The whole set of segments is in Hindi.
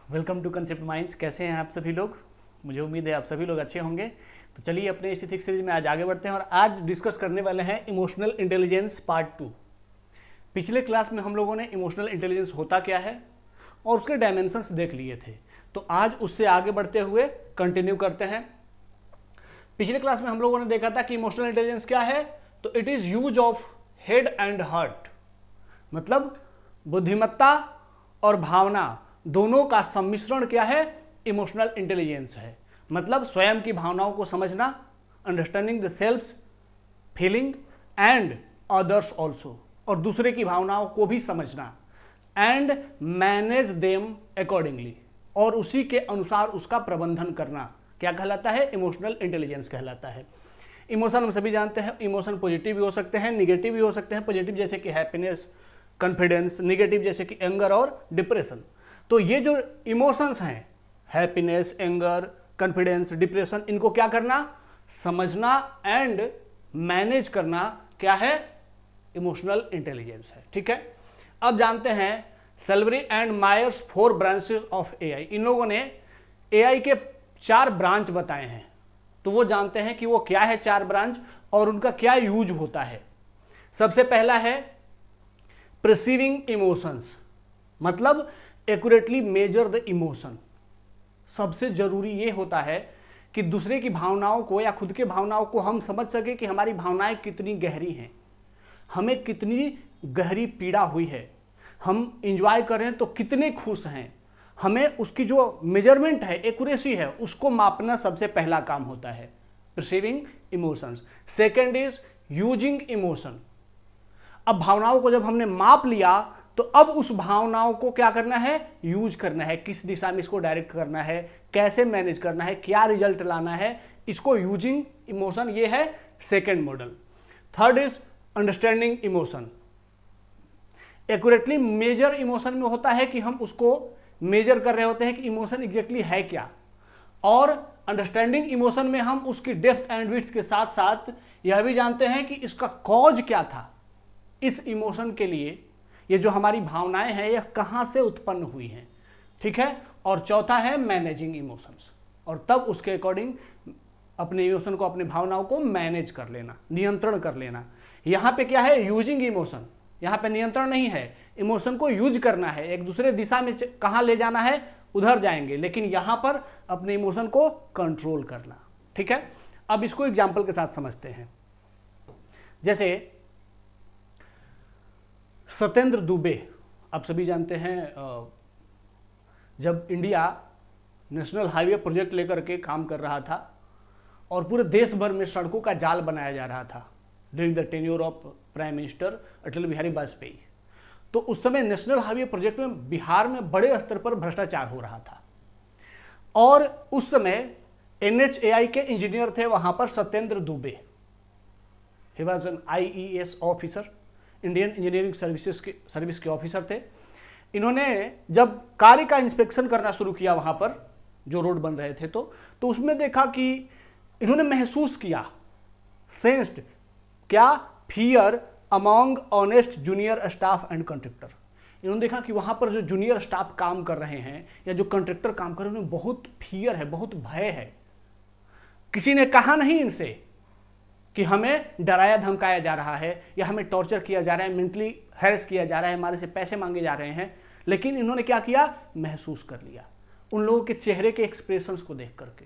Welcome to concept minds. कैसे हैं आप सभी लोग? मुझे उम्मीद है आप सभी लोग अच्छे होंगे। तो चलिए अपने इस एथिक्स सीरीज में आज आगे बढ़ते हैं और आज डिस्कस करने वाले हैं इमोशनल इंटेलिजेंस पार्ट 2। पिछले क्लास में हम लोगों ने इमोशनल इंटेलिजेंस होता क्या है और उसके डायमेंशंस देख लिए थे। तो आज उससे आगे बढ़ते हुए कंटिन्यू करते हैं। पिछले क्लास में हम लोगों ने देखा था कि इमोशनल इंटेलिजेंस क्या है, तो it is use of head and heart, मतलब बुद्धिमत्ता और भावना दोनों का सम्मिश्रण क्या है, इमोशनल इंटेलिजेंस है। मतलब स्वयं की भावनाओं को समझना, understanding the self feeling and others also, और दूसरे की भावनाओं को भी समझना एंड मैनेज देम अकॉर्डिंगली, और उसी के अनुसार उसका प्रबंधन करना क्या कहलाता है, इमोशनल इंटेलिजेंस कहलाता है। इमोशन हम सभी जानते हैं, इमोशन पॉजिटिव भी हो सकते हैं, निगेटिव भी हो सकते हैं। पॉजिटिव जैसे कि हैप्पीनेस, कॉन्फिडेंस, निगेटिव जैसे कि एंगर और डिप्रेशन। तो ये जो इमोशंस हैं, हैप्पीनेस, एंगर, कॉन्फिडेंस, डिप्रेशन, इनको क्या करना, समझना एंड मैनेज करना क्या है, इमोशनल इंटेलिजेंस है। ठीक है, अब जानते हैं सेल्वरी and Myers 4 branches of AI. इन लोगों ने एआई के 4 ब्रांच बताए हैं, तो वो जानते हैं कि वो क्या है 4 ब्रांच और उनका क्या यूज होता है। सबसे पहला है परसीविंग इमोशंस, मतलब एक्यूरेटली मेजर द इमोशन। सबसे जरूरी ये होता है कि दूसरे की भावनाओं को या खुद के भावनाओं को हम समझ सके कि हमारी भावनाएं कितनी गहरी हैं, हमें कितनी गहरी पीड़ा हुई है, हम इंजॉय कर रहे हैं तो कितने खुश हैं। हमें उसकी जो मेजरमेंट है, एक्यूरेसी है, उसको मापना सबसे पहला काम होता है, perceiving emotions. Second is using emotion. अब भावनाओं को जब हमने माप लिया तो अब उस भावनाओं को क्या करना है, यूज करना है, किस दिशा में इसको डायरेक्ट करना है, कैसे मैनेज करना है, क्या रिजल्ट लाना है, इसको यूजिंग इमोशन, ये है second model. Third is understanding emotion. Accurately measure emotion में होता है कि हम उसको मेजर कर रहे होते हैं कि इमोशन एग्जैक्टली है क्या, और अंडरस्टैंडिंग इमोशन में हम उसकी डेप्थ एंड विड्थ के साथ साथ यह भी जानते हैं कि इसका कॉज क्या था, इस इमोशन के लिए ये जो हमारी भावनाएं हैं यह कहां से उत्पन्न हुई हैं। ठीक है, और चौथा है मैनेजिंग इमोशंस, और तब उसके अकॉर्डिंग अपने इमोशन को, अपने भावनाओं को मैनेज कर लेना, नियंत्रण कर लेना। यहां पे क्या है, यूजिंग इमोशन, यहां पे नियंत्रण नहीं है, इमोशन को यूज करना है, एक दूसरे दिशा में कहां ले जाना है उधर जाएंगे, लेकिन यहां पर अपने इमोशन को कंट्रोल करना। ठीक है, अब इसको एग्जाम्पल के साथ समझते हैं। जैसे सत्येंद्र दुबे, आप सभी जानते हैं, जब इंडिया नेशनल हाईवे प्रोजेक्ट लेकर के काम कर रहा था और पूरे देश भर में सड़कों का जाल बनाया जा रहा था during the tenure of prime minister Atal Bihari Vajpayee, तो उस समय नेशनल हाईवे प्रोजेक्ट में बिहार में बड़े स्तर पर भ्रष्टाचार हो रहा था। और उस समय NHAI के इंजीनियर थे वहां पर Satyendra Dubey, he was an IES officer, Indian engineering service के ऑफिसर थे। इन्होंने जब कार्य का इंस्पेक्शन करना शुरू किया वहां पर जो रोड बन रहे थे, तो उसमें देखा कि इन्होंने महसूस किया, सेंस्ड क्या, fear among honest junior staff and contractor. इन्होंने देखा कि वहां पर जो जूनियर स्टाफ काम कर रहे हैं या जो कॉन्ट्रैक्टर काम कर रहे हैं, उन्हें बहुत फियर है, बहुत भय है। किसी ने कहा नहीं इनसे कि हमें डराया धमकाया जा रहा है या हमें टॉर्चर किया जा रहा है, मेंटली हैरेस किया जा रहा है, हमारे से पैसे मांगे जा रहे हैं, लेकिन इन्होंने क्या किया, महसूस कर लिया उन लोगों के चेहरे के एक्सप्रेशंस को देख करके,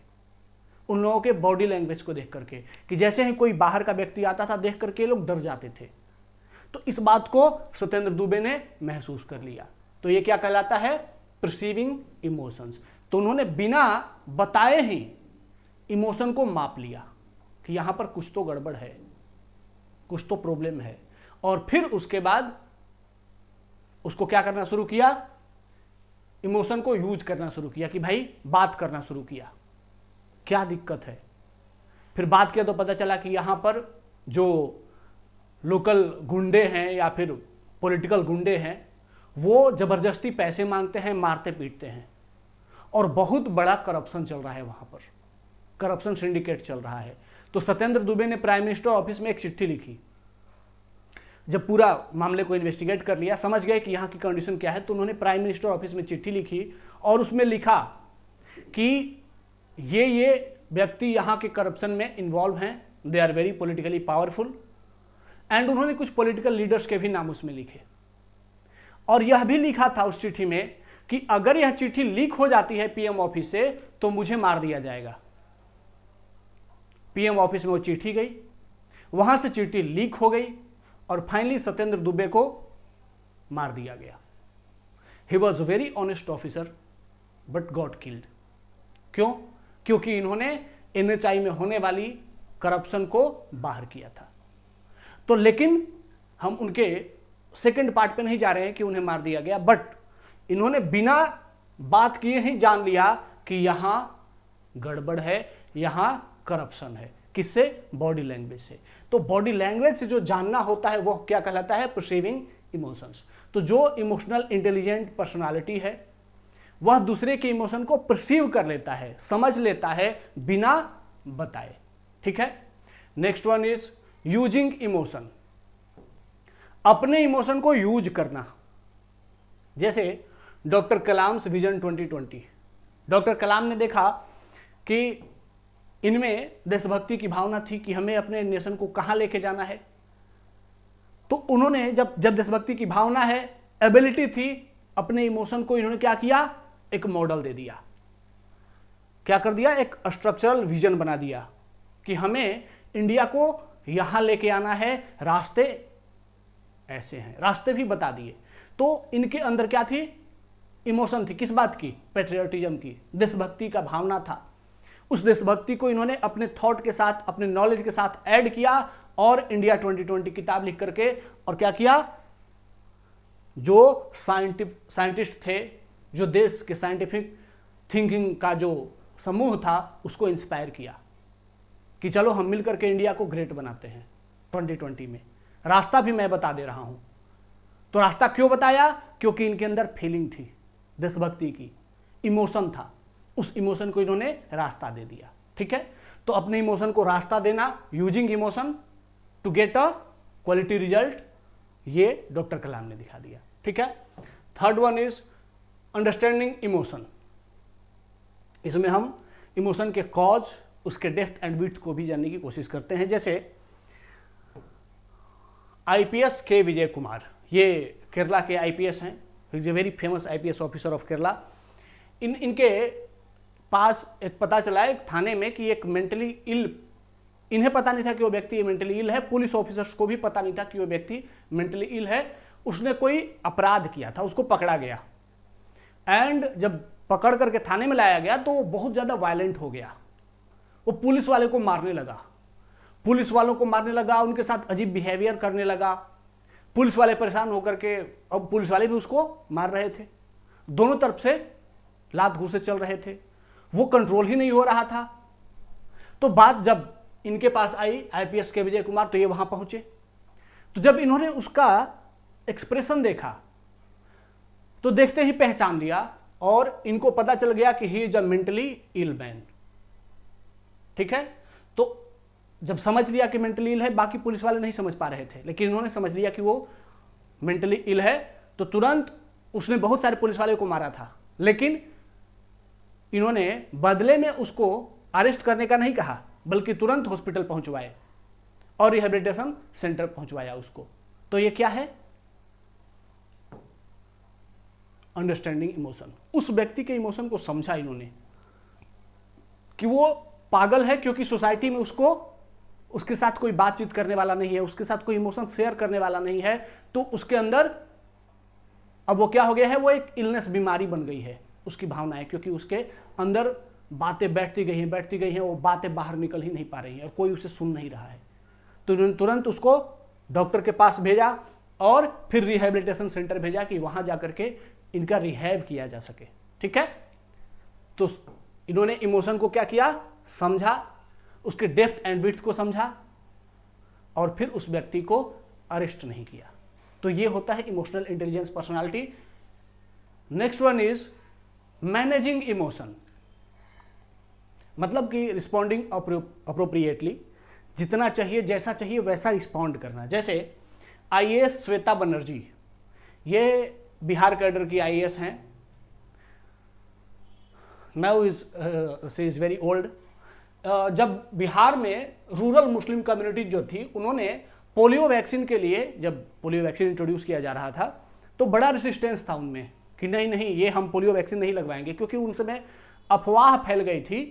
उन लोगों के बॉडी लैंग्वेज को देख करके, कि जैसे ही कोई बाहर का व्यक्ति आता था देख करके लोग डर जाते थे। तो इस बात को सत्येंद्र दुबे ने महसूस कर लिया, तो ये क्या कहलाता है, परसीविंग इमोशंस। तो उन्होंने बिना बताए ही इमोशन को माप लिया कि यहां पर कुछ तो गड़बड़ है, कुछ तो प्रॉब्लम है, और फिर उसके बाद उसको क्या करना शुरू किया, इमोशन को यूज करना शुरू किया, कि भाई बात करना शुरू किया, क्या दिक्कत है। फिर बात किया तो पता चला कि यहां पर जो लोकल गुंडे हैं या फिर पॉलिटिकल गुंडे हैं, वो जबरदस्ती पैसे मांगते हैं, मारते पीटते हैं, और बहुत बड़ा करप्शन चल रहा है वहां पर, करप्शन सिंडिकेट चल रहा है। तो सत्येंद्र दुबे ने प्राइम मिनिस्टर ऑफिस में एक चिट्ठी लिखी जब पूरा मामले को इन्वेस्टिगेट कर लिया, समझ गए कि यहाँ की कंडीशन क्या है, तो उन्होंने प्राइम मिनिस्टर ऑफिस में चिट्ठी लिखी और उसमें लिखा कि ये व्यक्ति यहाँ के करप्शन में इन्वॉल्व हैं, they are very politically powerful, and उन्होंने कुछ पॉलिटिकल लीडर्स के भी नाम उसमें लिखे। और यह भी लिखा था उस चिट्ठी में कि अगर यह चिट्ठी लीक हो जाती है पीएम ऑफिस से तो मुझे मार दिया जाएगा। पीएम ऑफिस में वो चिट्ठी गई, वहां से चिट्ठी लीक हो गई और फाइनली सत्येंद्र दुबे को मार दिया गया। He was a very honest officer but got killed. क्यों? क्योंकि इन्होंने एनएचआई में होने वाली करप्शन को बाहर किया था। तो लेकिन हम उनके सेकंड पार्ट पे नहीं जा रहे हैं कि उन्हें मार दिया गया, बट इन्होंने बिना बात किए ही जान लिया कि यहां गड़बड़ है, यहां करप्शन है। किससे? बॉडी लैंग्वेज से। तो बॉडी लैंग्वेज से जो जानना होता है वो क्या कहलाता है? Perceiving emotions. तो जो इमोशनल इंटेलिजेंट पर्सनालिटी है वह दूसरे के इमोशन को परसीव कर लेता है, समझ लेता है बिना बताए। ठीक है। Next one is using emotion. अपने इमोशन को यूज करना। जैसे डॉक्टर कलाम विजन 2020, डॉक्टर कलाम ने देखा कि इनमें देशभक्ति की भावना थी कि हमें अपने नेशन को कहां लेके जाना है। तो उन्होंने जब देशभक्ति की भावना है, एबिलिटी थी, अपने इमोशन को इन्होंने क्या किया? एक मॉडल दे दिया। क्या कर दिया? एक स्ट्रक्चरल विजन बना दिया कि हमें इंडिया को यहां लेके आना है, रास्ते ऐसे हैं, रास्ते भी बता दिए। तो इनके अंदर क्या थी? इमोशन थी। किस बात की? पेट्रियोटिज्म की, देशभक्ति का भावना था। उस देशभक्ति को इन्होंने अपने थॉट के साथ, अपने नॉलेज के साथ ऐड किया और इंडिया 2020 किताब लिख करके और क्या किया? जो साइंटिस्ट थे, जो देश के साइंटिफिक थिंकिंग का जो समूह था, उसको इंस्पायर किया कि चलो हम मिलकर के इंडिया को ग्रेट बनाते हैं 2020 में। रास्ता भी मैं बता दे रहा हूं। तो रास्ता क्यों बताया? क्योंकि इनके अंदर फीलिंग थी, देशभक्ति की, इमोशन था। उस इमोशन को इन्होंने रास्ता दे दिया। ठीक है। तो अपने इमोशन को रास्ता देना, using emotion to get a quality result, ये डॉक्टर कलाम ने दिखा दिया। ठीक है। Third one is understanding emotion. इसमें हम इमोशन के कॉज, उसके डेप्थ एंड विड्थ को भी जानने की कोशिश करते हैं। जैसे आईपीएस के विजय कुमार, ये केरला के आईपीएस हैं, is a very famous IPS officer of Kerala. इनके पास एक पता चला एक थाने में कि एक मेंटली इल, इन्हें पता नहीं था कि वो व्यक्ति मेंटली इल है, पुलिस ऑफिसर्स को भी पता नहीं था कि वो व्यक्ति मेंटली इल है। उसने कोई अपराध किया था, उसको पकड़ा गया, एंड जब पकड़ करके थाने में लाया गया तो वो बहुत ज़्यादा वायलेंट हो गया। वो पुलिस वाले को मारने लगा, पुलिस वालों को मारने लगा, उनके साथ अजीब बिहेवियर करने लगा। पुलिस वाले परेशान होकर के, अब पुलिस वाले भी उसको मार रहे थे, दोनों तरफ से लात घूंसे चल रहे थे, वो कंट्रोल ही नहीं हो रहा था। तो बात जब इनके पास आई आईपीएस के विजय कुमार, तो ये वहां पहुंचे। तो जब इन्होंने उसका एक्सप्रेशन देखा तो देखते ही पहचान लिया और इनको पता चल गया कि he is a mentally ill man. ठीक है। तो जब समझ लिया कि मेंटली इल है, बाकी पुलिस वाले नहीं समझ पा रहे थे, लेकिन इन्होंने समझ लिया कि वो मेंटली इल है, तो तुरंत उसने बहुत सारे पुलिस वाले को मारा था, लेकिन इन्होंने बदले में उसको अरेस्ट करने का नहीं कहा, बल्कि तुरंत हॉस्पिटल पहुंचवाए और रिहेबिलिटेशन सेंटर पहुंचवाया उसको। तो ये क्या है? Understanding emotion. उस व्यक्ति के इमोशन को समझा इन्होंने कि वो पागल है क्योंकि सोसाइटी में उसके साथ कोई बातचीत करने वाला नहीं है, उसके साथ कोई इमोशन शेयर करने वाला नहीं है। तो उसके अंदर अब वो क्या हो गया है? वो एक इलनेस, बीमारी बन गई है उसकी भावनाएं, क्योंकि उसके अंदर बातें बैठती गई हैं, वो बातें बाहर निकल ही नहीं पा रही हैं और कोई उसे सुन नहीं रहा है। तो इन्होंने तुरंत उसको डॉक्टर के पास भेजा और फिर रिहेबिलिटेशन सेंटर भेजा कि वहां जाकर के इनका रिहैब किया जा सके। ठीक है। तो इन्होंने इमोशन को क्या किया? समझा, उसके डेप्थ एंड विड्थ को समझा और फिर उस व्यक्ति को अरेस्ट नहीं किया। तो ये होता है emotional intelligence personality. Next one is managing emotion, मतलब कि रिस्पॉन्डिंग अप्रोप्रिएटली, जितना चाहिए, जैसा चाहिए वैसा रिस्पॉन्ड करना। जैसे आईएएस श्वेता बनर्जी, ये बिहार कैडर की आईएएस हैं। Now she is very old. जब बिहार में रूरल मुस्लिम कम्युनिटी जो थी, उन्होंने पोलियो वैक्सीन के लिए, जब पोलियो वैक्सीन इंट्रोड्यूस किया जा रहा था तो बड़ा रेसिस्टेंस था उनमें कि नहीं नहीं, ये हम पोलियो वैक्सीन नहीं लगवाएंगे, क्योंकि उन समय अफवाह फैल गई थी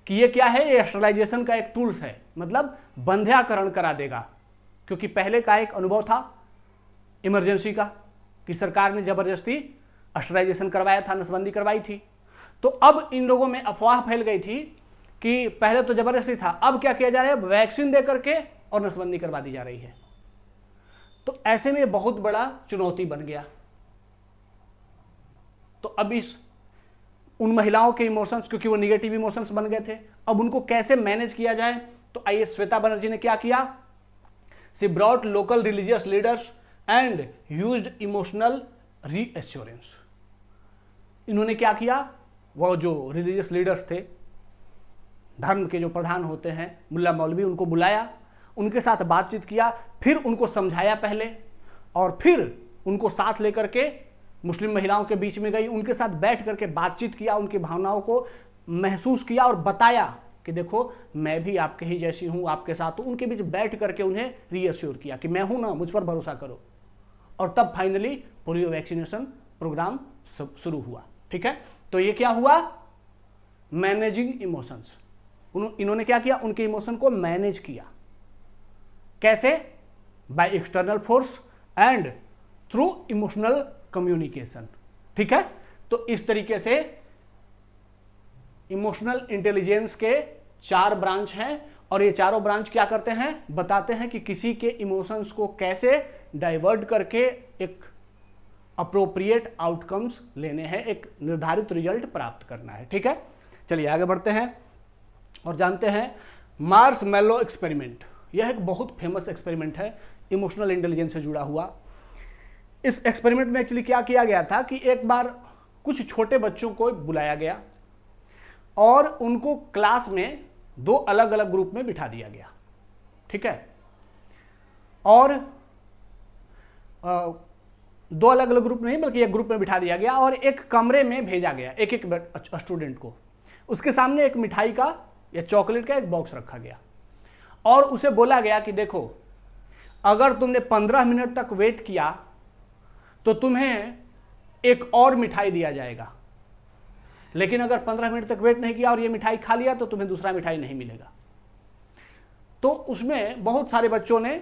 कि ये क्या है, ये स्टरलाइजेशन का एक टूल्स है, मतलब बंध्याकरण करा देगा। क्योंकि पहले का एक अनुभव था इमरजेंसी का कि सरकार ने जबरदस्ती स्टरलाइजेशन करवाया था, नसबंदी करवाई थी। तो अब इन लोगों में अफवाह फैल गई थी कि पहले तो जबरदस्ती था, अब क्या किया जा रहा है, वैक्सीन दे करके और नसबंदी करवा दी जा रही है। तो ऐसे में बहुत बड़ा चुनौती बन गया। तो अब इस उन महिलाओं के इमोशंस, क्योंकि वो निगेटिव इमोशंस बन गए थे, अब उनको कैसे मैनेज किया जाए। तो आइए श्वेता बनर्जी ने क्या किया, she brought local religious leaders and used emotional reassurance. इन्होंने क्या किया, वो जो रिलीजियस लीडर्स थे, धर्म के जो प्रधान होते हैं मुल्ला मौलवी, उनको बुलाया, उनके साथ बातचीत किया, फिर उनको समझाया पहले, और फिर उनको साथ लेकर के मुस्लिम महिलाओं के बीच में गई, उनके साथ बैठ करके बातचीत किया, उनकी भावनाओं को महसूस किया और बताया कि देखो मैं भी आपके ही जैसी हूँ, आपके साथ हूँ। उनके बीच बैठ करके उन्हें रीअश्योर किया कि मैं हूँ ना, मुझ पर भरोसा करो। और तब फाइनली पोलियो वैक्सीनेशन प्रोग्राम शुरू हुआ। ठीक है, तो ये क्या हुआ, मैनेजिंग इमोशंस। इन्होंने क्या किया, उनके इमोशन को मैनेज किया। कैसे, by external force and through emotional communication. ठीक है, तो इस तरीके से इमोशनल इंटेलिजेंस के 4 ब्रांच हैं, और ये चारों ब्रांच क्या करते हैं, बताते हैं कि किसी के इमोशंस को कैसे डाइवर्ट करके एक अप्रोप्रिएट आउटकम्स लेने हैं, एक निर्धारित रिजल्ट प्राप्त करना है। ठीक है, चलिए आगे बढ़ते हैं और जानते हैं मार्शमैलो एक्सपेरिमेंट। यह एक बहुत फेमस एक्सपेरिमेंट है इमोशनल इंटेलिजेंस से जुड़ा हुआ। इस एक्सपेरिमेंट में एक्चुअली क्या किया गया था कि एक बार कुछ छोटे बच्चों को बुलाया गया और उनको क्लास में 2 अलग अलग ग्रुप में बिठा दिया गया। ठीक है, और 2 अलग अलग ग्रुप नहीं बल्कि एक ग्रुप में बिठा दिया गया और एक कमरे में भेजा गया एक एक स्टूडेंट को। उसके सामने एक मिठाई का या चॉकलेट का एक बॉक्स रखा गया और उसे बोला गया कि देखो, अगर तुमने 15 मिनट तक वेट किया तो तुम्हें एक और मिठाई दिया जाएगा, लेकिन अगर 15 मिनट तक वेट नहीं किया और ये मिठाई खा लिया तो तुम्हें दूसरा मिठाई नहीं मिलेगा। तो उसमें बहुत सारे बच्चों ने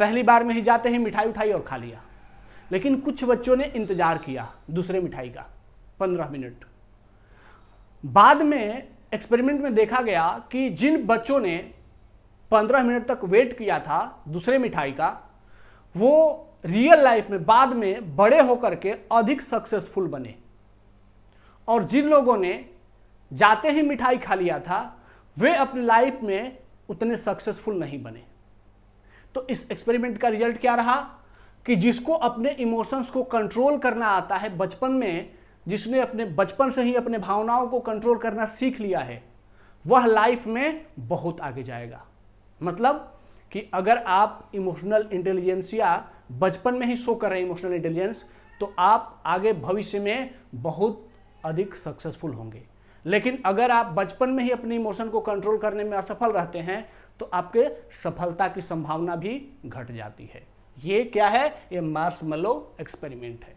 पहली बार में ही जाते ही मिठाई उठाई और खा लिया, लेकिन कुछ बच्चों ने इंतजार किया दूसरे मिठाई का 15 मिनट। बाद में एक्सपेरिमेंट में देखा गया कि जिन बच्चों ने 15 मिनट तक वेट किया था दूसरे मिठाई का, वो रियल लाइफ में बाद में बड़े होकर के अधिक सक्सेसफुल बने, और जिन लोगों ने जाते ही मिठाई खा लिया था वे अपनी लाइफ में उतने सक्सेसफुल नहीं बने। तो इस एक्सपेरिमेंट का रिजल्ट क्या रहा कि जिसको अपने इमोशंस को कंट्रोल करना आता है बचपन में, जिसने अपने बचपन से ही अपने भावनाओं को कंट्रोल करना सीख लिया है, वह लाइफ में बहुत आगे जाएगा। मतलब कि अगर आप इमोशनल इंटेलिजेंस या बचपन में ही शो कर रहे हैं इमोशनल इंटेलिजेंस, तो आप आगे भविष्य में बहुत अधिक सक्सेसफुल होंगे। लेकिन अगर आप बचपन में ही अपने इमोशन को कंट्रोल करने में असफल रहते हैं तो आपके सफलता की संभावना भी घट जाती है। ये क्या है, ये मार्शमैलो एक्सपेरिमेंट है।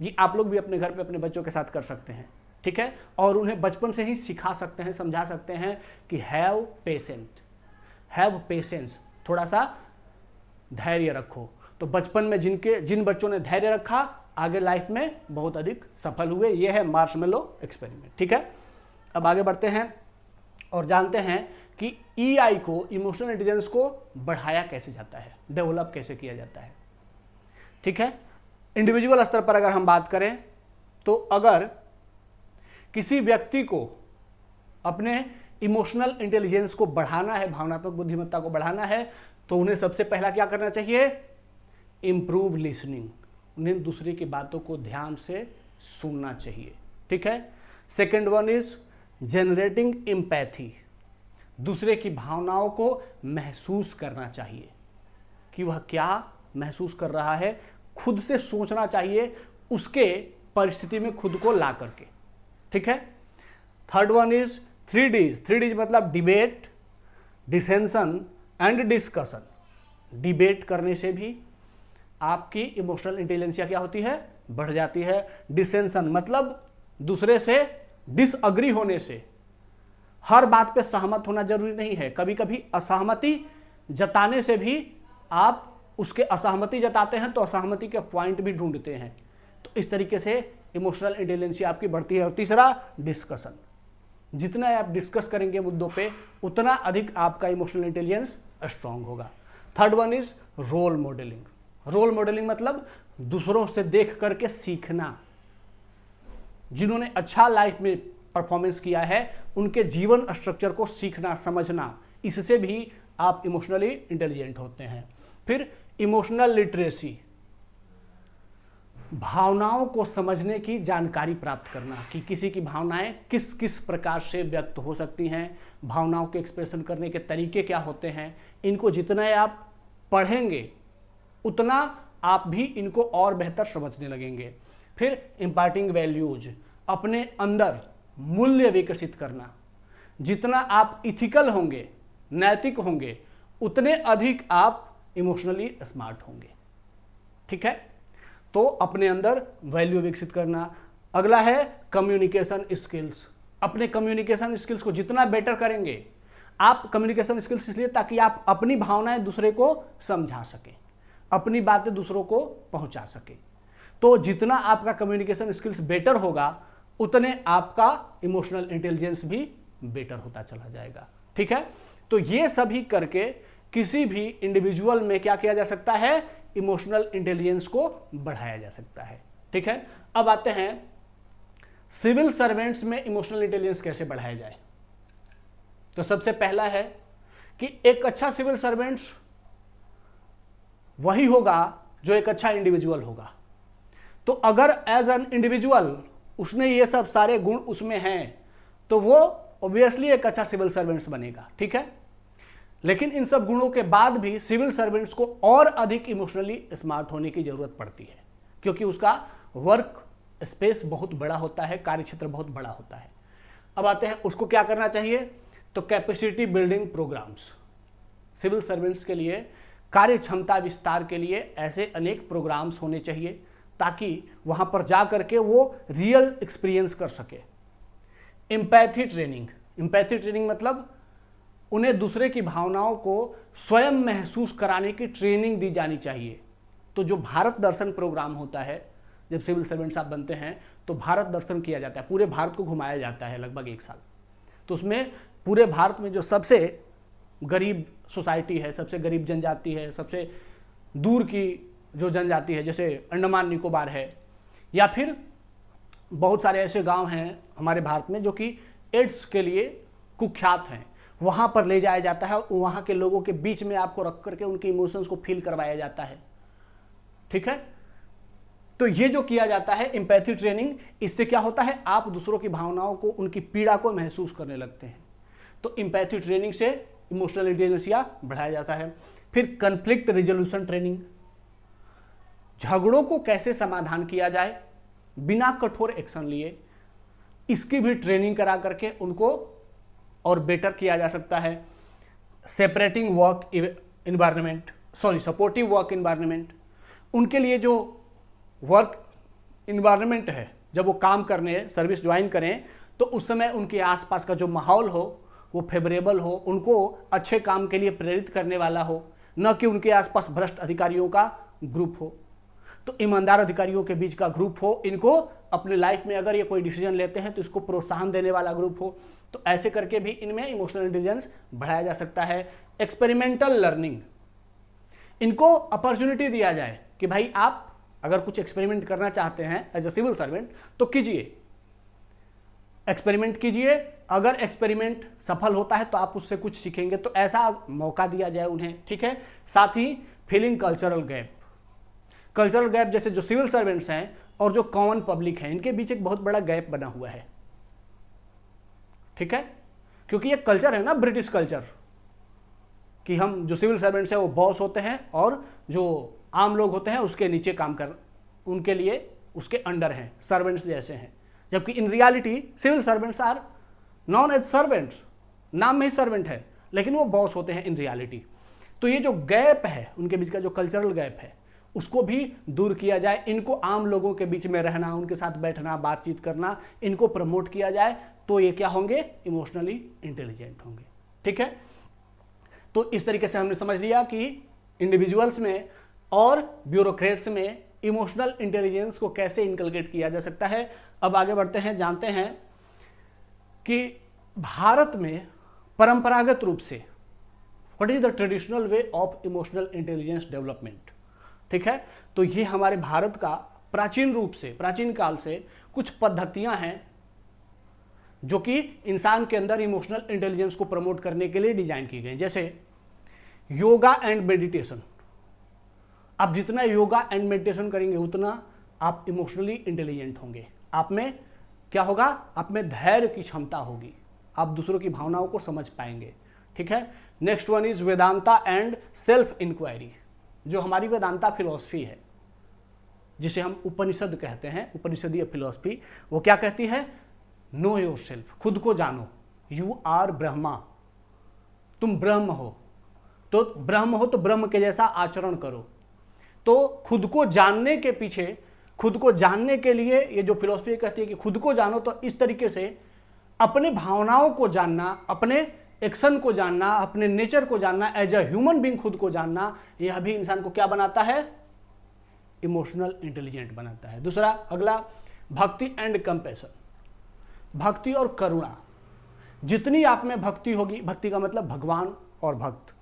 ये आप लोग भी अपने घर पे अपने बच्चों के साथ कर सकते हैं। ठीक है, और उन्हें बचपन से ही सिखा सकते हैं, समझा सकते हैं कि हैव पेशेंस, थोड़ा सा धैर्य रखो। तो बचपन में जिन बच्चों ने धैर्य रखा आगे लाइफ में बहुत अधिक सफल हुए। यह है मार्शमैलो एक्सपेरिमेंट। ठीक है, अब आगे बढ़ते हैं और जानते हैं कि ईआई को, इमोशनल इंटेलिजेंस को बढ़ाया कैसे जाता है, डेवलप कैसे किया जाता है। ठीक है, इंडिविजुअल स्तर पर अगर हम बात करें तो अगर किसी व्यक्ति को अपने इमोशनल इंटेलिजेंस को बढ़ाना है, भावनात्मक बुद्धिमत्ता को बढ़ाना है, तो उन्हें सबसे पहला क्या करना चाहिए, इंप्रूव लिसनिंग। उन्हें दूसरे की बातों को ध्यान से सुनना चाहिए। ठीक है, second one is generating empathy. दूसरे की भावनाओं को महसूस करना चाहिए कि वह क्या महसूस कर रहा है, खुद से सोचना चाहिए उसके परिस्थिति में खुद को ला करके। ठीक है। Third one is 3Ds। 3Ds मतलब डिबेट, डिसेंशन एंड डिस्कशन। डिबेट करने से भी आपकी इमोशनल इंटेलिजेंसिया क्या होती है, बढ़ जाती है। डिसेंशन मतलब दूसरे से डिसअग्री होने से, हर बात पे सहमत होना जरूरी नहीं है, कभी कभी असहमति जताने से भी आप उसके असहमति जताते हैं तो असहमति के पॉइंट भी ढूंढते हैं। तो इस तरीके से इमोशनल इंटेलिजेंसिया आपकी बढ़ती है। और तीसरा डिस्कशन, जितना आप डिस्कस करेंगे मुद्दों पे उतना अधिक आपका इमोशनल इंटेलिजेंस स्ट्रांग होगा। Third one is role modelling. Role modelling मतलब दूसरों से देख करके सीखना। जिन्होंने अच्छा लाइफ में परफॉर्मेंस किया है उनके जीवन स्ट्रक्चर को सीखना, समझना, इससे भी आप इमोशनली इंटेलिजेंट होते हैं। फिर इमोशनल लिटरेसी, भावनाओं को समझने की जानकारी प्राप्त करना कि किसी की भावनाएं किस किस प्रकार से व्यक्त हो सकती हैं, भावनाओं के एक्सप्रेशन करने के तरीके क्या होते हैं। इनको जितना आप पढ़ेंगे उतना आप भी इनको और बेहतर समझने लगेंगे। फिर इम्पार्टिंग वैल्यूज, अपने अंदर मूल्य विकसित करना। जितना आप इथिकल होंगे, नैतिक होंगे, उतने अधिक आप इमोशनली स्मार्ट होंगे। ठीक है। तो अपने अंदर वैल्यू विकसित करना। अगला है कम्युनिकेशन स्किल्स। अपने कम्युनिकेशन स्किल्स को जितना बेटर करेंगे आप, कम्युनिकेशन स्किल्स इसलिए ताकि आप अपनी भावनाएं दूसरे को समझा सकें, अपनी बातें दूसरों को पहुंचा सकें। तो जितना आपका कम्युनिकेशन स्किल्स बेटर होगा उतने आपका इमोशनल इंटेलिजेंस भी बेटर होता चला जाएगा। ठीक है। तो ये सभी करके किसी भी इंडिविजुअल में क्या किया जा सकता है, इमोशनल इंटेलिजेंस को बढ़ाया जा सकता है। ठीक है। अब आते हैं सिविल सर्वेंट्स में इमोशनल इंटेलिजेंस कैसे बढ़ाया जाए। तो सबसे पहला है कि एक अच्छा सिविल सर्वेंट्स वही होगा जो एक अच्छा इंडिविजुअल होगा। तो अगर एज एन इंडिविजुअल उसने ये सब सारे गुण उसमें हैं तो वो ऑब्वियसली एक अच्छा सिविल सर्वेंट्स बनेगा। ठीक है। लेकिन इन सब गुणों के बाद भी सिविल सर्वेंट्स को और अधिक इमोशनली स्मार्ट होने की जरूरत पड़ती है, क्योंकि उसका वर्क स्पेस बहुत बड़ा होता है, कार्यक्षेत्र बहुत बड़ा होता है। अब आते हैं उसको क्या करना चाहिए। तो capacity building programmes, civil servants के लिए कार्य क्षमता विस्तार के लिए ऐसे अनेक प्रोग्राम्स होने चाहिए ताकि वहां पर जा करके वो रियल एक्सपीरियंस कर सके। एम्पैथी ट्रेनिंग, एम्पैथी ट्रेनिंग मतलब उन्हें दूसरे की भावनाओं को स्वयं महसूस कराने की ट्रेनिंग दी जानी चाहिए। तो जो भारत दर्शन प्रोग्राम होता है, जब सिविल सर्वेंट्स आप बनते हैं तो भारत दर्शन किया जाता है, पूरे भारत को घुमाया जाता है लगभग 1 साल। तो उसमें पूरे भारत में जो सबसे गरीब सोसाइटी है, सबसे गरीब जनजाति है, सबसे दूर की जो जनजाति है, जैसे अंडमान निकोबार है, या फिर बहुत सारे ऐसे गांव हैं हमारे भारत में जो कि एड्स के लिए कुख्यात हैं, वहाँ पर ले जाया जाता है। वहाँ के लोगों के बीच में आपको रख करके उनके इमोशंस को फील करवाया जाता है। ठीक है। तो ये जो किया जाता है एम्पैथी ट्रेनिंग, इससे क्या होता है, आप दूसरों की भावनाओं को, उनकी पीड़ा को महसूस करने लगते हैं। तो एम्पैथी ट्रेनिंग से इमोशनल इंटेलिजेंसिया बढ़ाया जाता है। फिर कन्फ्लिक्ट रिजोल्यूशन ट्रेनिंग, झगड़ों को कैसे समाधान किया जाए बिना कठोर एक्शन लिए, इसकी भी ट्रेनिंग करा करके उनको और बेटर किया जा सकता है। Separating work environment, supportive work environment, उनके लिए जो वर्क इन्वायरमेंट है, जब वो काम करने, सर्विस ज्वाइन करें तो उस समय उनके आसपास का जो माहौल हो वो फेवरेबल हो, उनको अच्छे काम के लिए प्रेरित करने वाला हो, न कि उनके आसपास भ्रष्ट अधिकारियों का ग्रुप हो। तो ईमानदार अधिकारियों के बीच का ग्रुप हो, इनको अपने लाइफ में अगर ये कोई डिसीजन लेते हैं तो इसको प्रोत्साहन देने वाला ग्रुप हो। तो ऐसे करके भी इनमें इमोशनल इंटेलिजेंस बढ़ाया जा सकता है। एक्सपेरिमेंटल लर्निंग, इनको अपॉर्चुनिटी दिया जाए कि भाई आप अगर कुछ एक्सपेरिमेंट करना चाहते हैं एज ए सिविल सर्वेंट तो कीजिए, एक्सपेरिमेंट कीजिए। अगर एक्सपेरिमेंट सफल होता है तो आप उससे कुछ सीखेंगे, तो ऐसा मौका दिया जाए उन्हें। ठीक है। साथ ही filling cultural gap, cultural gap जैसे जो सिविल सर्वेंट्स हैं और जो कॉमन पब्लिक है, इनके बीच एक बहुत बड़ा गैप बना हुआ है। ठीक है। क्योंकि ये कल्चर है ना ब्रिटिश कल्चर, कि हम जो सिविल सर्वेंट्स हैं वो बॉस होते हैं और जो आम लोग होते हैं उसके नीचे काम कर, उनके लिए उसके अंडर हैं, सर्वेंट्स जैसे हैं। जबकि in reality civil servants are known as servants, नाम में ही सर्वेंट है लेकिन वो बॉस होते हैं इन रियलिटी। तो ये जो गैप है, उनके बीच का जो कल्चरल गैप है, उसको भी दूर किया जाए। इनको आम लोगों के बीच में रहना, उनके साथ बैठना, बातचीत करना, इनको प्रमोट किया जाए, तो ये क्या होंगे? इमोशनली इंटेलिजेंट होंगे। ठीक है, तो इस तरीके से हमने समझ लिया कि इंडिविजुअल्स में और ब्यूरोक्रेट्स में इमोशनल इंटेलिजेंस को कैसे इनकलकेट किया जा सकता है। अब आगे बढ़ते हैं, जानते हैं कि भारत में परंपरागत रूप से what is the traditional way of emotional intelligence development. ठीक है, तो ये हमारे भारत का प्राचीन रूप से, प्राचीन काल से कुछ पद्धतियां हैं जो कि इंसान के अंदर इमोशनल इंटेलिजेंस को प्रमोट करने के लिए डिजाइन की गई। जैसे योगा एंड मेडिटेशन। आप जितना योगा एंड मेडिटेशन करेंगे उतना आप इमोशनली इंटेलिजेंट होंगे। आप में क्या होगा? आप में धैर्य की क्षमता होगी, आप दूसरों की भावनाओं को समझ पाएंगे। ठीक है, next one is Vedanta and self inquiry. जो हमारी वेदांता फिलॉसफी है, जिसे हम उपनिषद कहते हैं, उपनिषदीय फिलॉसफी, वो क्या कहती है? नो योर सेल्फ, खुद को जानो। यू आर ब्रह्मा, तुम ब्रह्म हो, तो ब्रह्म हो तो ब्रह्म के जैसा आचरण करो। तो खुद को जानने के पीछे, खुद को जानने के लिए ये जो फिलॉसफी कहती है कि खुद को जानो, तो इस तरीके से अपने भावनाओं को जानना, अपने एक्शन को जानना, अपने नेचर को जानना, एज अ ह्यूमन बीइंग खुद को जानना, यह भी इंसान को क्या बनाता है? इमोशनल इंटेलिजेंट बनाता है। दूसरा, अगला, भक्ति एंड कंपैशन। भक्ति और करुणा। जितनी आप में भक्ति होगी, भक्ति का मतलब भगवान और भक्त,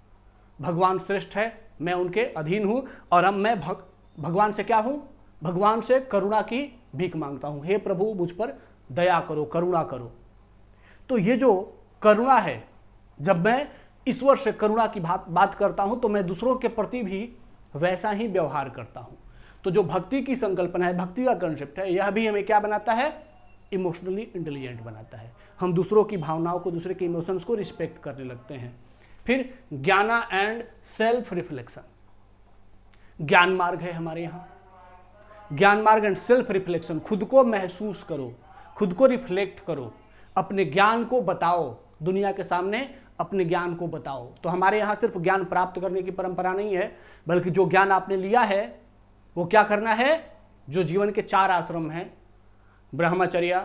भगवान श्रेष्ठ है, मैं उनके अधीन हूं, और अब मैं भगवान से क्या हूं? भगवान से करुणा की भीख मांगता हूं। हे प्रभु, मुझ पर दया करो, करुणा करो। तो ये जो करुणा है, जब मैं ईश्वर से करुणा की बात करता हूं तो मैं दूसरों के प्रति भी वैसा ही व्यवहार करता हूं। तो जो भक्ति की संकल्पना है, भक्ति का कंसेप्ट है, यह भी हमें क्या बनाता है? इमोशनली इंटेलिजेंट बनाता है। हम दूसरों की भावनाओं को, दूसरे के इमोशंस को रिस्पेक्ट करने लगते हैं। फिर ज्ञाना एंड सेल्फ रिफ्लेक्शन। ज्ञान मार्ग है हमारे यहाँ, ज्ञान मार्ग एंड सेल्फ रिफ्लेक्शन। खुद को महसूस करो, खुद को रिफ्लेक्ट करो, अपने ज्ञान को बताओ, दुनिया के सामने अपने ज्ञान को बताओ। तो हमारे यहाँ सिर्फ ज्ञान प्राप्त करने की परंपरा नहीं है, बल्कि जो ज्ञान आपने लिया है वो क्या करना है? जो जीवन के 4 आश्रम हैं, ब्रह्मचर्य,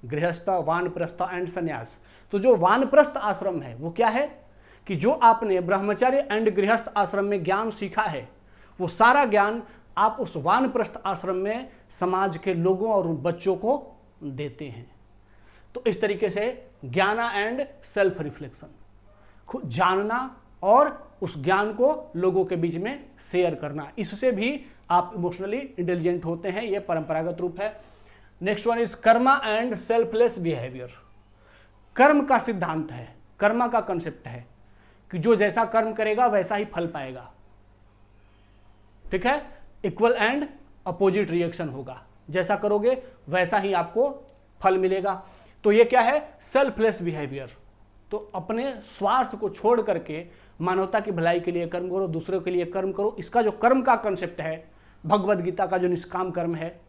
गृहस्थ, वानप्रस्थ एंड संन्यास। तो जो वानप्रस्थ आश्रम है वो क्या है? कि जो आपने ब्रह्मचर्य एंड गृहस्थ आश्रम में ज्ञान सीखा है, वो सारा ज्ञान आप उस वानप्रस्थ आश्रम में समाज के लोगों और उन बच्चों को देते हैं। तो इस तरीके से ज्ञाना एंड सेल्फ रिफ्लेक्शन, खुद जानना और उस ज्ञान को लोगों के बीच में शेयर करना, इससे भी आप इमोशनली इंटेलिजेंट होते हैं। यह परंपरागत रूप है। Next one is Karma and selfless behaviour. कर्म का सिद्धांत है, कर्मा का कंसेप्ट है कि जो जैसा कर्म करेगा वैसा ही फल पाएगा। ठीक है, इक्वल एंड अपोजिट रिएक्शन होगा, जैसा करोगे वैसा ही आपको फल मिलेगा। तो ये क्या है? Selfless behaviour. तो अपने स्वार्थ को छोड़ करके मानवता की भलाई के लिए कर्म करो, दूसरों के लिए कर्म करो। इसका जो कर्म का कंसेप्ट है, भगवद गीता का जो निष्काम कर्म है,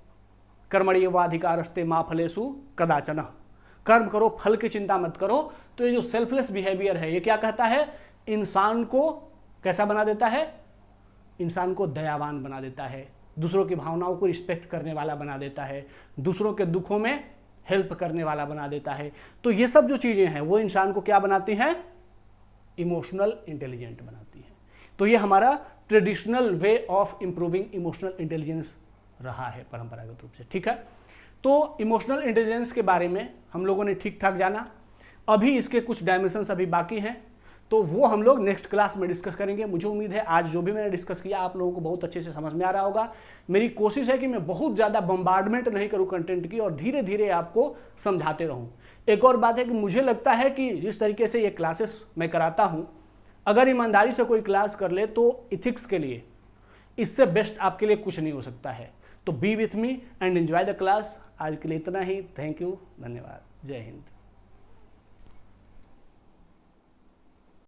कर्मण्येवाधिकारस्ते मा फलेषु कदाचन, कर्म करो, फल की चिंता मत करो। तो ये जो सेल्फलेस बिहेवियर है, ये क्या कहता है? इंसान को कैसा बना देता है? इंसान को दयावान बना देता है, दूसरों की भावनाओं को रिस्पेक्ट करने वाला बना देता है, दूसरों के दुखों में हेल्प करने वाला बना देता है। तो ये सब जो चीजें हैं वो इंसान को क्या बनाती हैं? इमोशनल इंटेलिजेंट बनाती हैं। तो ये हमारा traditional way of improving emotional intelligence रहा है परंपरागत रूप से। ठीक है, तो इमोशनल इंटेलिजेंस के बारे में हम लोगों ने ठीक ठाक जाना। अभी इसके कुछ डायमेंशंस अभी बाकी हैं, तो वो हम लोग नेक्स्ट क्लास में डिस्कस करेंगे। मुझे उम्मीद है आज जो भी मैंने डिस्कस किया आप लोगों को बहुत अच्छे से समझ में आ रहा होगा। मेरी कोशिश है कि मैं बहुत ज़्यादा बम्बार्डमेंट नहीं करूँ कंटेंट की, और धीरे धीरे आपको समझाते रहूँ। एक और बात है कि मुझे लगता है कि जिस तरीके से ये क्लासेस मैं कराता हूँ, अगर ईमानदारी से कोई क्लास कर ले तो इथिक्स के लिए इससे बेस्ट आपके लिए कुछ नहीं हो सकता है। तो B with me and enjoy the class. आज के लिए इतना ही। थैंक यू, धन्यवाद, जय हिंद।